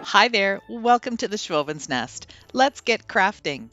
Hi there, welcome to the Schwowin's Nest. Let's get crafting.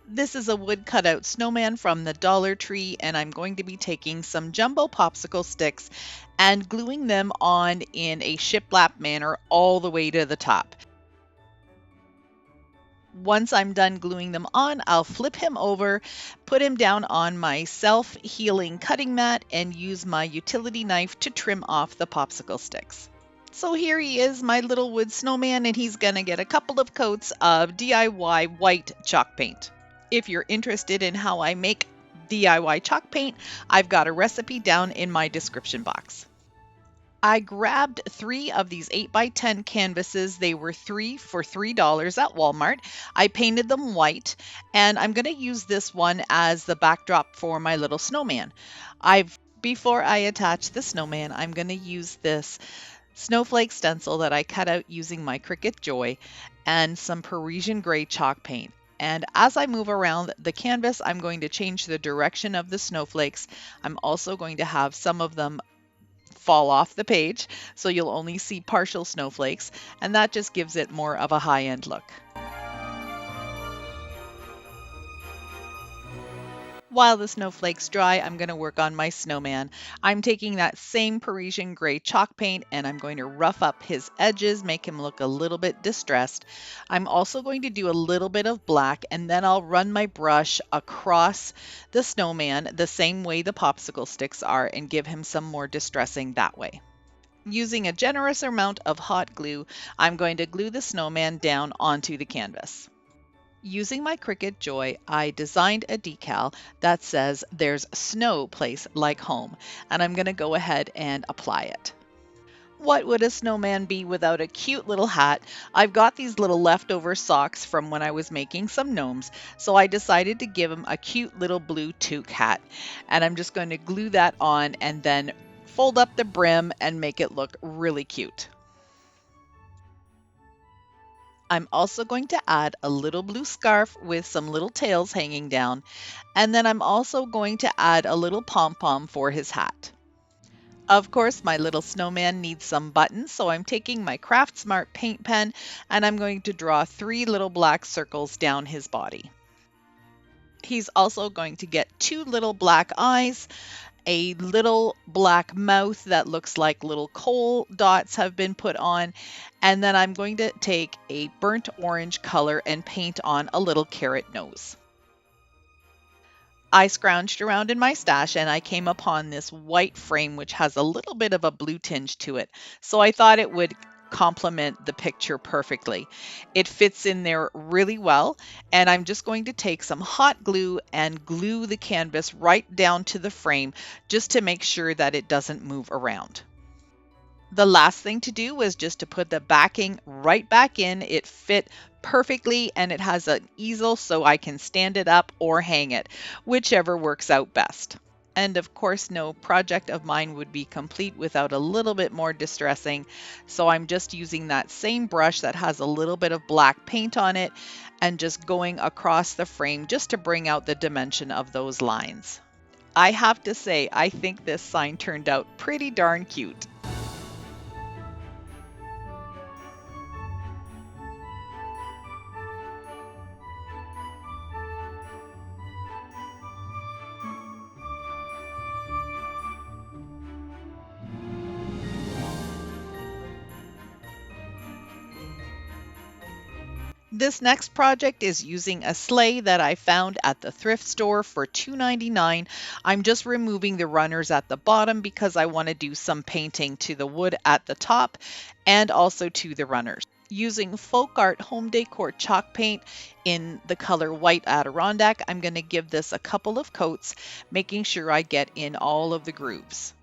This is a wood cutout snowman from the Dollar Tree, and I'm going to be taking some jumbo popsicle sticks and gluing them on in a shiplap manner all the way to the top. Once I'm done gluing them on, I'll flip him over, put him down on my self-healing cutting mat, and use my utility knife to trim off the popsicle sticks. So here he is, my little wood snowman, and he's gonna get a couple of coats of DIY white chalk paint. If you're interested in how I make DIY chalk paint, I've got a recipe down in my description box. I grabbed 3 of these 8x10 canvases. They were 3 for $3 at Walmart. I painted them white, and I'm going to use this one as the backdrop for my little snowman. Before I attach the snowman, I'm going to use this snowflake stencil that I cut out using my Cricut Joy and some Parisian gray chalk paint. And as I move around the canvas, I'm going to change the direction of the snowflakes. I'm also going to have some of them fall off the page, so you'll only see partial snowflakes, and that just gives it more of a high-end look. While the snowflakes dry, I'm going to work on my snowman. I'm taking that same Parisian gray chalk paint and I'm going to rough up his edges, make him look a little bit distressed. I'm also going to do a little bit of black, and then I'll run my brush across the snowman the same way the popsicle sticks are and give him some more distressing that way. Using a generous amount of hot glue, I'm going to glue the snowman down onto the canvas. Using my Cricut Joy, I designed a decal that says "There's snow place like home," and I'm going to go ahead and apply it. What would a snowman be without a cute little hat? I've got these little leftover socks from when I was making some gnomes, so I decided to give him a cute little blue toque hat. And I'm just going to glue that on and then fold up the brim and make it look really cute. I'm also going to add a little blue scarf with some little tails hanging down, and then I'm also going to add a little pom-pom for his hat. Of course, my little snowman needs some buttons, so I'm taking my Craft Smart paint pen and I'm going to draw 3 little black circles down his body. He's also going to get 2 little black eyes, a little black mouth that looks like little coal dots have been put on, and then I'm going to take a burnt orange color and paint on a little carrot nose. I scrounged around in my stash and I came upon this white frame which has a little bit of a blue tinge to it, so I thought it would complement the picture perfectly. It fits in there really well, and I'm just going to take some hot glue and glue the canvas right down to the frame just to make sure that it doesn't move around. The last thing to do was just to put the backing right back in. It fit perfectly and it has an easel so I can stand it up or hang it, whichever works out best. And of course, no project of mine would be complete without a little bit more distressing. So I'm just using that same brush that has a little bit of black paint on it and just going across the frame just to bring out the dimension of those lines. I have to say, I think this sign turned out pretty darn cute. This next project is using a sleigh that I found at the thrift store for $2.99. I'm just removing the runners at the bottom because I want to do some painting to the wood at the top and also to the runners. Using Folk Art Home Decor chalk paint in the color White Adirondack, I'm going to give this a couple of coats, making sure I get in all of the grooves.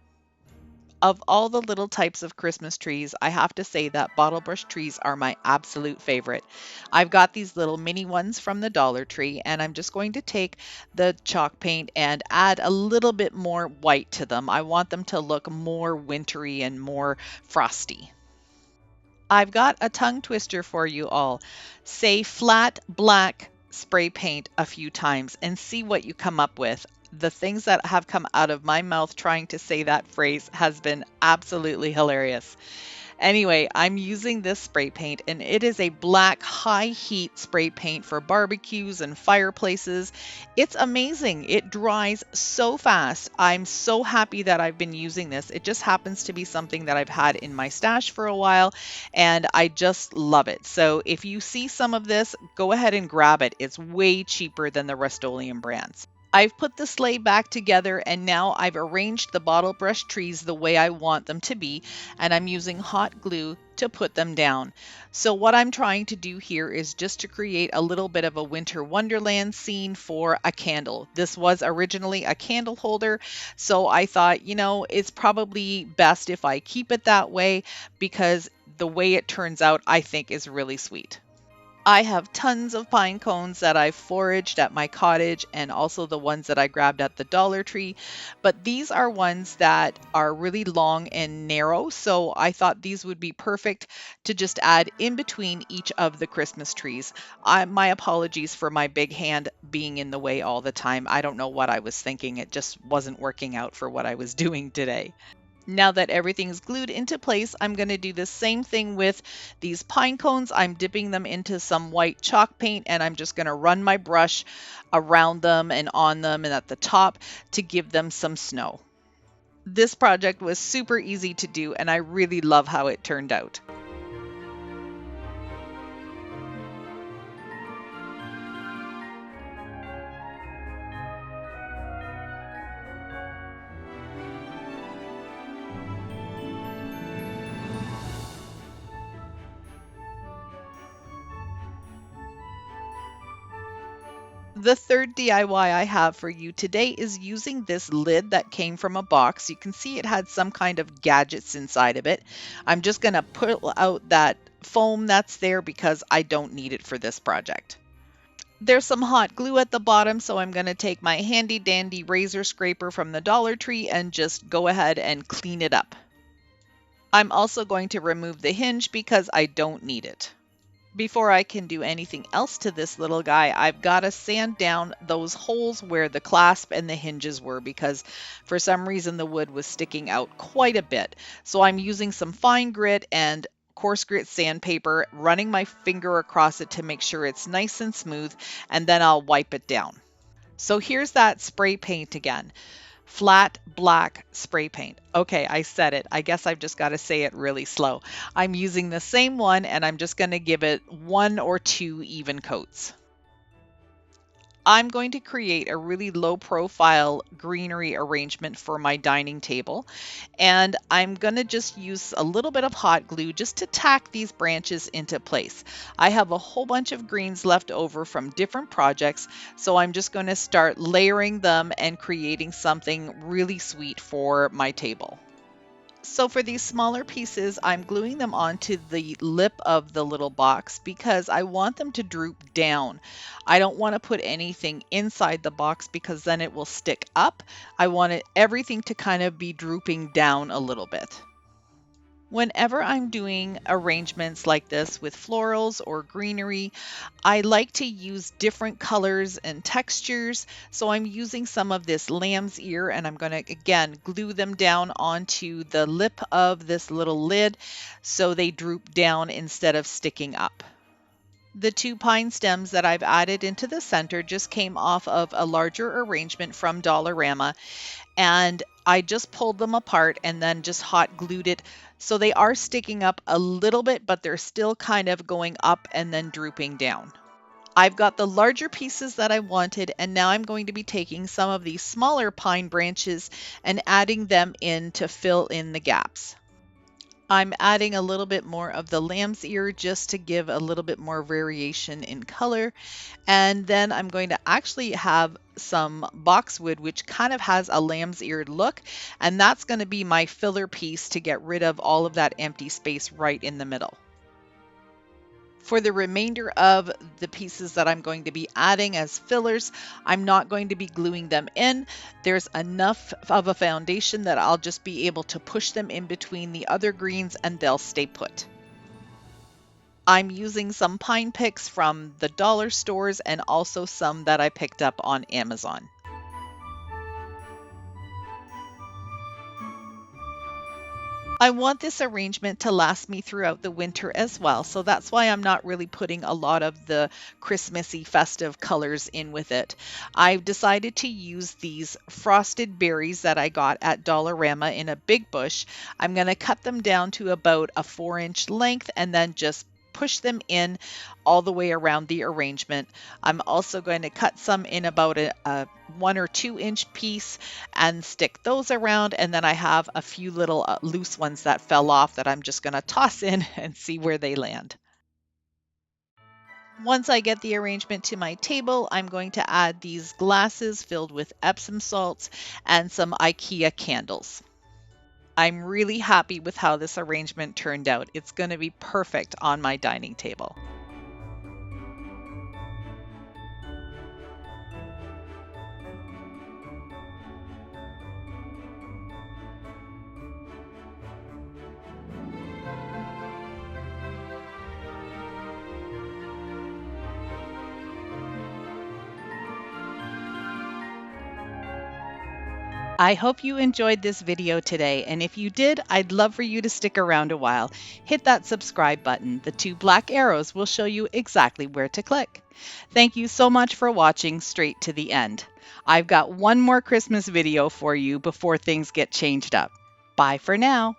Of all the little types of Christmas trees, I have to say that bottle brush trees are my absolute favorite. I've got these little mini ones from the Dollar Tree, and I'm just going to take the chalk paint and add a little bit more white to them. I want them to look more wintry and more frosty. I've got a tongue twister for you all. Say flat black spray paint a few times and see what you come up with. The things that have come out of my mouth trying to say that phrase has been absolutely hilarious. Anyway, I'm using this spray paint, and it is a black high heat spray paint for barbecues and fireplaces. It's amazing. It dries so fast. I'm so happy that I've been using this. It just happens to be something that I've had in my stash for a while, and I just love it. So if you see some of this, go ahead and grab it. It's way cheaper than the Rust-Oleum brands. I've put the sleigh back together, and now I've arranged the bottle brush trees the way I want them to be, and I'm using hot glue to put them down. So what I'm trying to do here is just to create a little bit of a winter wonderland scene for a candle. This was originally a candle holder, so I thought, it's probably best if I keep it that way, because the way it turns out, I think, is really sweet. I have tons of pine cones that I foraged at my cottage, and also the ones that I grabbed at the Dollar Tree. But these are ones that are really long and narrow, so I thought these would be perfect to just add in between each of the Christmas trees. My apologies for my big hand being in the way all the time. I don't know what I was thinking. It just wasn't working out for what I was doing today. Now that everything's glued into place, I'm going to do the same thing with these pine cones. I'm dipping them into some white chalk paint, and I'm just going to run my brush around them and on them and at the top to give them some snow. This project was super easy to do, and I really love how it turned out. The third DIY I have for you today is using this lid that came from a box. You can see it had some kind of gadgets inside of it. I'm just going to pull out that foam that's there because I don't need it for this project. There's some hot glue at the bottom, so I'm going to take my handy dandy razor scraper from the Dollar Tree and just go ahead and clean it up. I'm also going to remove the hinge because I don't need it. Before I can do anything else to this little guy, I've got to sand down those holes where the clasp and the hinges were, because for some reason the wood was sticking out quite a bit. So I'm using some fine grit and coarse grit sandpaper, running my finger across it to make sure it's nice and smooth, and then I'll wipe it down. So here's that spray paint again. Flat black spray paint. Okay, I said it. I guess I've just got to say it really slow. I'm using the same one, and I'm just going to give it 1 or 2 even coats. I'm going to create a really low profile greenery arrangement for my dining table, and I'm going to just use a little bit of hot glue just to tack these branches into place. I have a whole bunch of greens left over from different projects, so I'm just going to start layering them and creating something really sweet for my table. So for these smaller pieces, I'm gluing them onto the lip of the little box because I want them to droop down. I don't want to put anything inside the box because then it will stick up. I want everything to kind of be drooping down a little bit. Whenever I'm doing arrangements like this with florals or greenery, I like to use different colors and textures. So I'm using some of this lamb's ear, and I'm going to again glue them down onto the lip of this little lid so they droop down instead of sticking up. The 2 pine stems that I've added into the center just came off of a larger arrangement from Dollarama, and I just pulled them apart and then just hot glued it. So they are sticking up a little bit, but they're still kind of going up and then drooping down. I've got the larger pieces that I wanted, and now I'm going to be taking some of these smaller pine branches and adding them in to fill in the gaps. I'm adding a little bit more of the lamb's ear just to give a little bit more variation in color. And then I'm going to actually have some boxwood, which kind of has a lamb's eared look. And that's going to be my filler piece to get rid of all of that empty space right in the middle. For the remainder of the pieces that I'm going to be adding as fillers, I'm not going to be gluing them in. There's enough of a foundation that I'll just be able to push them in between the other greens and they'll stay put. I'm using some pine picks from the dollar stores and also some that I picked up on Amazon. I want this arrangement to last me throughout the winter as well, so that's why I'm not really putting a lot of the Christmassy festive colors in with it. I've decided to use these frosted berries that I got at Dollarama in a big bush. I'm going to cut them down to about a 4-inch length and then just push them in all the way around the arrangement. I'm also going to cut some in about a 1 or 2-inch piece and stick those around, and then I have a few little loose ones that fell off that I'm just going to toss in and see where they land. Once I get the arrangement to my table, I'm going to add these glasses filled with Epsom salts and some IKEA candles. I'm really happy with how this arrangement turned out. It's going to be perfect on my dining table. I hope you enjoyed this video today, and if you did, I'd love for you to stick around a while. Hit that subscribe button. The 2 black arrows will show you exactly where to click. Thank you so much for watching straight to the end. I've got one more Christmas video for you before things get changed up. Bye for now.